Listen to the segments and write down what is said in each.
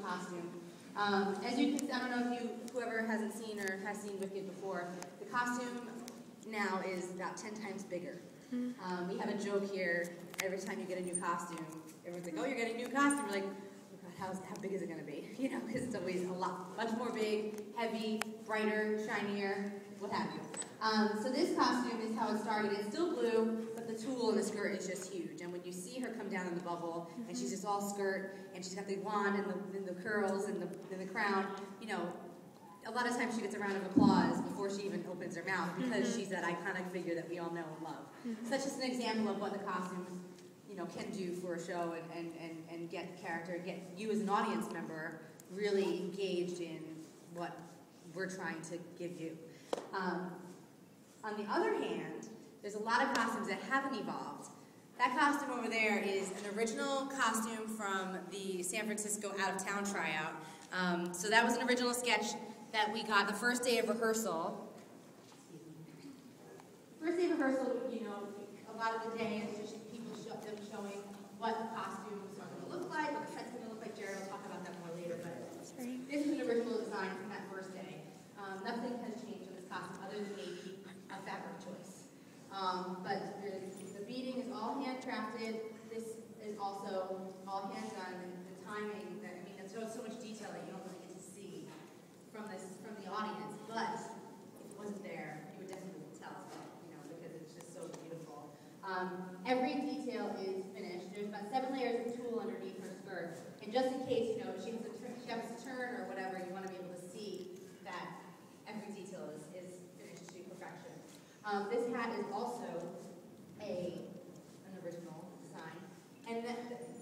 costume. As you can see, I don't know if whoever hasn't seen or has seen Wicked before, the costume now is about 10 times bigger. We have a joke here, every time you get a new costume, everyone's like, oh, you're getting a new costume. You're like, oh God, how big is it going to be? You know, because it's always a lot, much more big, heavy, brighter, shinier, what have you. So this costume is how it started. It's still blue, but the tulle in the skirt is just huge. And when you see her come down in the bubble, and she's just all skirt, and she's got the wand and the curls and the crown, you know, a lot of times she gets a round of applause before she even opens her mouth because she's that iconic figure that we all know and love. So that's just an example of what the costumes, you know, can do for a show and get character, get you as an audience member really engaged in what we're trying to give you. On the other hand, there's a lot of costumes that haven't evolved. That costume over there is an original costume from the San Francisco out-of-town tryout. So that was an original sketch that we got the first day of rehearsal. First day of rehearsal, you know, a lot of the day is just people showing what the costumes are going to look like, what the set's going to look like. Jared will talk about that more later, but this is an original design from that first day. Nothing has changed in this costume other than maybe a fabric choice. But the beading is all handcrafted. This is also all hand done, and the timing, I mean, there's so much detail that you don't really get to see from the audience, but if it wasn't there, you would definitely tell, you know, because it's just so beautiful. Every detail is finished. There's about 7 layers of tulle underneath her skirt, and just in case, you know, she has to turn or whatever, you want to be able to see that every detail is finished to perfection. This hat is also an original design, and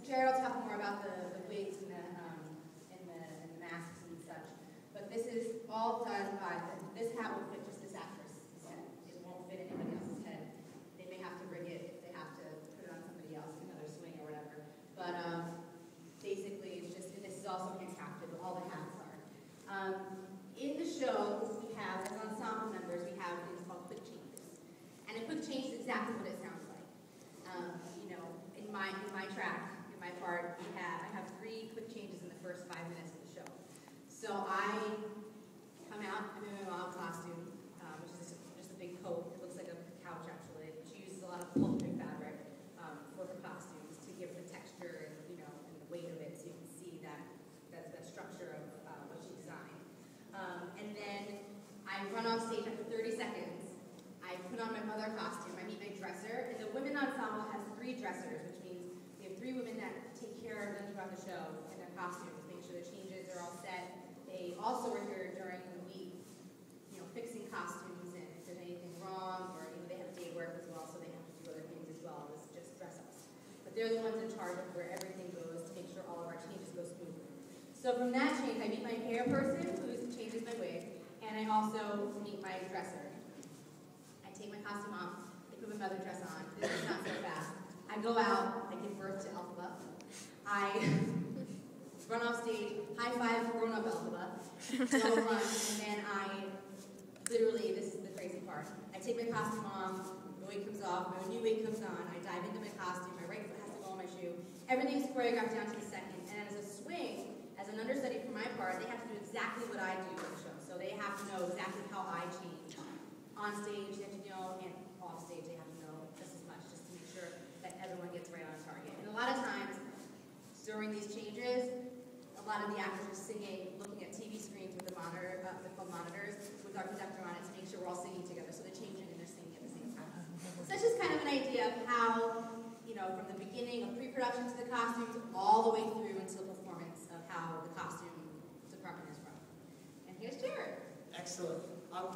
Jared will talk more about the wigs and the masks and such. But this is all done by, this hat will fit just this actress's head. It won't fit anybody else's head. They may have to rig it if they have to put it on somebody else, another swing or whatever. But basically, it's just, and this is also handcrafted, all the hats are. In the show, we have, as ensemble members, we have things called quick changes. And a quick change is exactly what it sounds like. You know, in my track, in my part, I have 3 quick changes in the first 5 minutes of the show. So I come out in my mom costume, which is just a big coat. It looks like a couch, actually. She uses a lot of poultry fabric for her costumes to give the texture and, you know, and the weight of it, so you can see that structure of what she designed. And then I run off stage after 30 seconds. I put on my other costume. I meet my dresser, and the women ensemble has 3 dressers, which means we have 3 women that take care of them throughout the show in their costumes, make sure the changes are all set. They also are here during the week, you know, fixing costumes and if there's anything wrong, or, you know, they have day work as well, so they have to do other things as well as just dress ups. But they're the ones in charge of where everything goes to make sure all of our changes go smoothly. So from that change, I meet my hair person who changes my wig, and I also meet my dresser. I take my costume off, I put my other dress on. This is not so fast. I go out, I give birth to Elphaba. I run off stage, high five grown-up Elphaba, go run, and then I literally, this is the crazy part, I take my costume off, the wig comes off, my new wig comes on, I dive into my costume, my right foot has to go on my shoe, everything's choreographed down to the second, and as a swing, as an understudy for my part, they have to do exactly what I do for the show, so they have to know exactly how I change. On stage, they have to know, and off stage, they have to know just as much, just to make sure that everyone gets right on target. And a lot of times, during these changes, a lot of the actors are singing, looking at TV screens with the monitor, they're called monitors, with our conductor on it to make sure we're all singing together. So they're changing and they're singing at the same time. So that's just kind of an idea of how, you know, from the beginning of pre-production to the costumes, all the way through until performance,